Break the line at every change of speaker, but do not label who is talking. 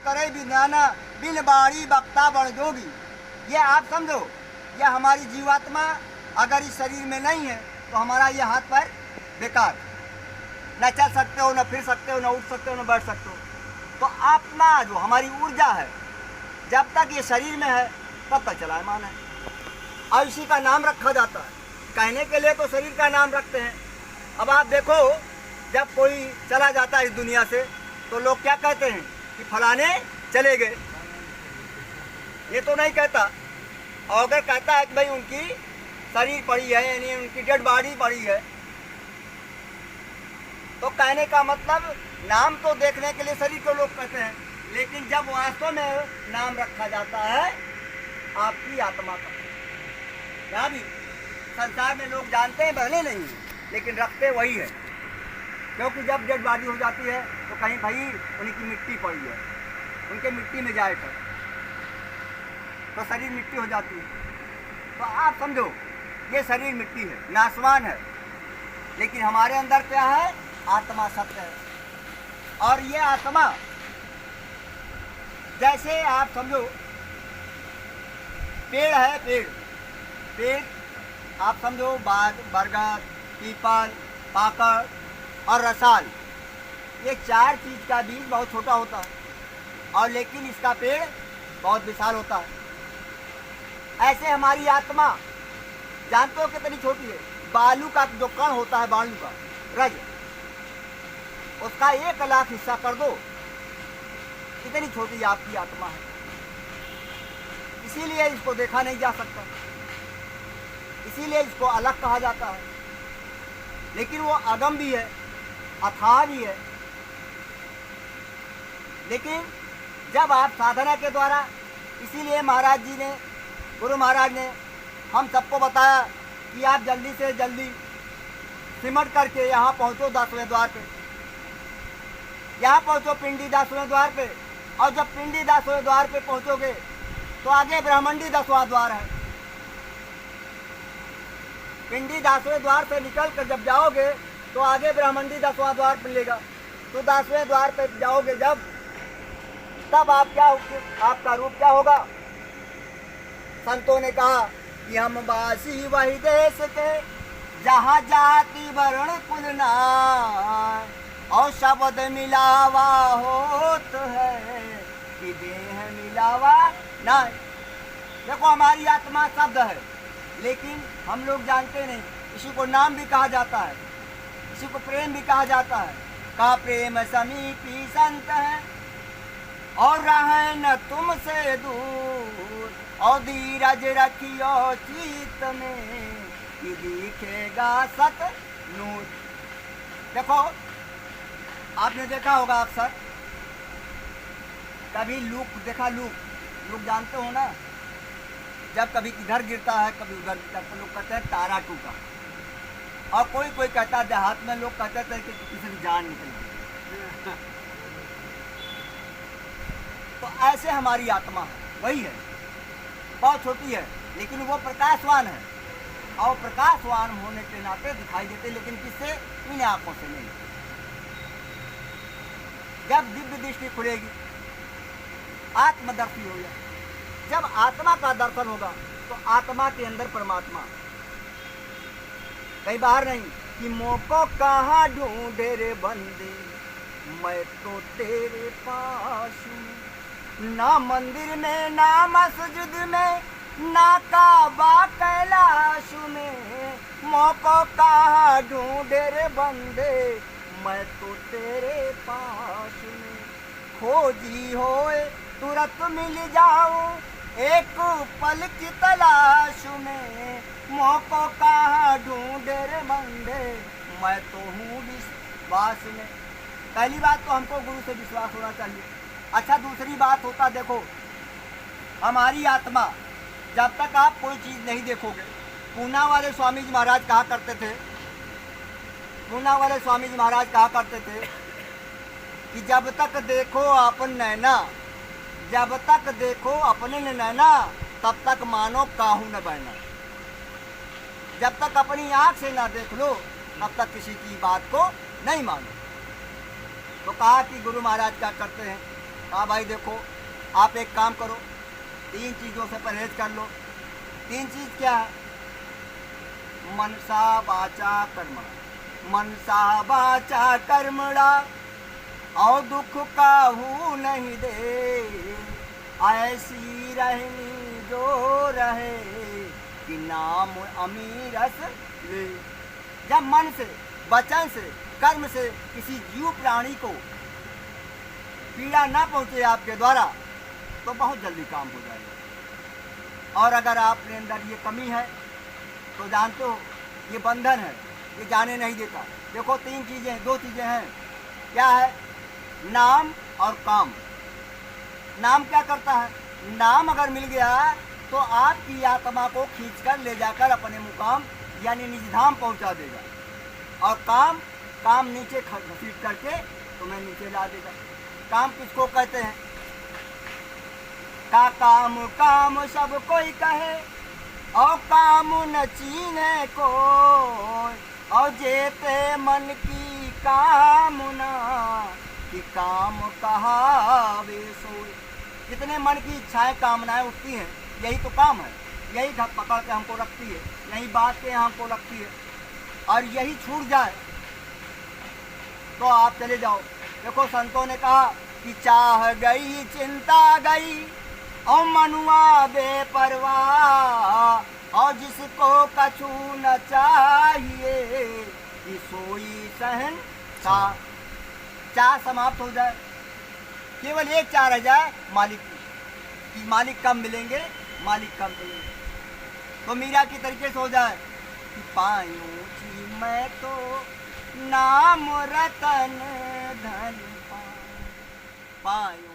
करे विज्ञाना बिन बाड़ी बक्ता बड़ जोगी। ये आप समझो, यह हमारी जीवात्मा अगर इस शरीर में नहीं है तो हमारा ये हाथ पैर बेकार, न चल सकते हो, न फिर सकते हो, न उठ सकते हो, न बैठ सकते हो। तो आत्मा जो हमारी ऊर्जा है, जब तक ये शरीर में है तब तक चलायमान है, और इसी का नाम रखा जाता है। कहने के लिए तो शरीर का नाम रखते हैं। अब आप देखो, जब कोई चला जाता है इस दुनिया से तो लोग क्या कहते हैं कि फलाने चले गए, ये तो नहीं कहता। और अगर कहता है कि भाई उनकी शरीर पड़ी है, यानी उनकी डेड बॉडी पड़ी है, तो कहने का मतलब नाम तो देखने के लिए शरीर को लोग कहते हैं, लेकिन जब वास्तव में नाम रखा जाता है आपकी आत्मा का, क्या भी संसार में लोग जानते हैं भले नहीं, लेकिन रखते वही है। क्योंकि जब डेड बॉडी हो जाती है तो कहीं भाई उनकी मिट्टी पड़ी है, उनके मिट्टी में जाए कर तो शरीर मिट्टी हो जाती है। तो आप समझो ये शरीर मिट्टी है, नाशवान है, लेकिन हमारे अंदर क्या है? आत्मा सत्य है। और ये आत्मा जैसे आप समझो पेड़ है, पेड़ आप समझो बाग, बरगद, पीपल, पाकड़ और रसाल, ये चार चीज़ का बीज बहुत छोटा होता है, और लेकिन इसका पेड़ बहुत विशाल होता है। ऐसे हमारी आत्मा, जानते हो कितनी छोटी है? बालू का जो कण होता है, बालू का रज, उसका 1,00,000 हिस्सा कर दो, इतनी छोटी आपकी आत्मा है। इसीलिए इसको देखा नहीं जा सकता, इसीलिए इसको अलग कहा जाता है। लेकिन वो अगम भी है, अथाह भी है। लेकिन जब आप साधना के द्वारा, इसीलिए महाराज जी ने, गुरु महाराज ने हम सबको बताया कि आप जल्दी से जल्दी सिमट करके यहाँ पहुँचो 10वें द्वार पे, यहाँ पहुँचो पिंडी 10वें द्वार पे। और जब पिंडी 10वें द्वार पे पहुँचोगे तो आगे ब्रह्मंडी 10वां द्वार है। पिंडी 10वें द्वार से निकल कर जब जाओगे तो आगे ब्रह्मंडी 10वां द्वार मिलेगा। तो 10वें द्वार पे जाओगे जब, तब आप क्या, आपका रूप क्या होगा? संतों ने कहा कि हम वासी वही देश के जहाँ जाति वर्ण कुल नाय, और शब्द मिलावा होत है कि देह मिलावा ना। देखो हमारी आत्मा शब्द है, लेकिन हम लोग जानते नहीं। इसी को नाम भी कहा जाता है, इसी को प्रेम भी कहा जाता है। का प्रेम समीपी संत है और रहे न तुमसे दूर, और धीरज रखियो चित्त में कि दिखेगा सत नूर। देखो आपने देखा होगा अक्सर, कभी लूक देखा, लूक जानते हो ना? जब कभी इधर गिरता है कभी उधर गिरता है तो लोग कहते हैं तारा टूटा, और कोई कहता है, देहात में लोग कहते थे कि किसी की जान निकल गई। तो ऐसे हमारी आत्मा है, वही है, बहुत छोटी है, लेकिन वो प्रकाशवान है। और प्रकाशवान होने के नाते दिखाई देते, लेकिन किससे? इन आंखों से नहीं। जब दिव्य दृष्टि खुलेगी, आत्मदर्शी हो जाए, जब आत्मा का दर्शन होगा तो आत्मा के अंदर परमात्मा, कहीं बाहर नहीं। कि मोको कहाँ ढूंढे रे बंदे, मैं तो तेरे पास हूँ। ना मंदिर में, ना मस्जिद में, ना काबा कैलाश में, मोको कहाँ ढूंढे रे बंदे, मैं तो तेरे पास में। खोजी होए तुरंत मिल जाऊं, एक पल की तलाश में, मोको कहाँ ढूंढे रे बंदे, मैं तो हूँ विश्वास में। पहली बात तो हमको गुरु से विश्वास होना चाहिए। अच्छा, दूसरी बात होता, देखो हमारी आत्मा, जब तक आप कोई चीज़ नहीं देखोगे, पूना वाले स्वामी जी महाराज कहा करते थे, पूना वाले स्वामी जी महाराज कहा करते थे कि जब तक देखो अपन नैना, जब तक देखो अपने नैना, तब तक मानो काहू न बहना। जब तक अपनी आँख से ना देख लो तब तक किसी की बात को नहीं मानो। तो कहा कि गुरु महाराज क्या करते हैं, हाँ भाई देखो, आप एक काम करो, 3 चीज़ों से परहेज कर लो। 3 चीज़ क्या है? मनसा वाचा कर्मणा, मनसा वाचा कर्मणा, और दुख काहू नहीं दे, ऐसी रहनी जो रहे, कि नाम अमीरस ले। जब मन से, वचन से, कर्म से किसी जीव प्राणी को पीड़ा ना पहुंचे आपके द्वारा, तो बहुत जल्दी काम हो जाएगा। और अगर आपके अंदर ये कमी है तो जानते हो ये बंधन है, ये जाने नहीं देता। देखो 3 चीज़ें, 2 चीज़ें हैं, क्या है? नाम और काम। नाम क्या करता है? नाम अगर मिल गया तो आपकी आत्मा को खींचकर ले जाकर अपने मुकाम यानी निजधाम पहुंचा देगा। और काम, काम नीचे घसीट करके तुम्हें नीचे ला देगा। काम किसको कहते हैं? का काम काम सब कोई कहे, और काम न चीने को, और जेते मन की कामना, कि काम कहावे सोए। जितने मन की इच्छाएं कामनाएं उठती हैं, यही तो काम है। यही पकड़ के हमको रखती है, यही बात के हमको रखती है। और यही छूट जाए तो आप चले जाओ। देखो संतों ने कहा कि चाह गई चिंता गई, और मनुआ बेपरवाह, और जिसको कछु न चाहिए, कि सोई सहन सा। चाह समाप्त हो जाए, केवल एक चाह रह जाए, मालिक की, कि मालिक कब मिलेंगे, मालिक कब मिलेंगे। तो मीरा की तरीके से हो जाए कि पायूं जी मैं तो नाम रतन धन पायूं।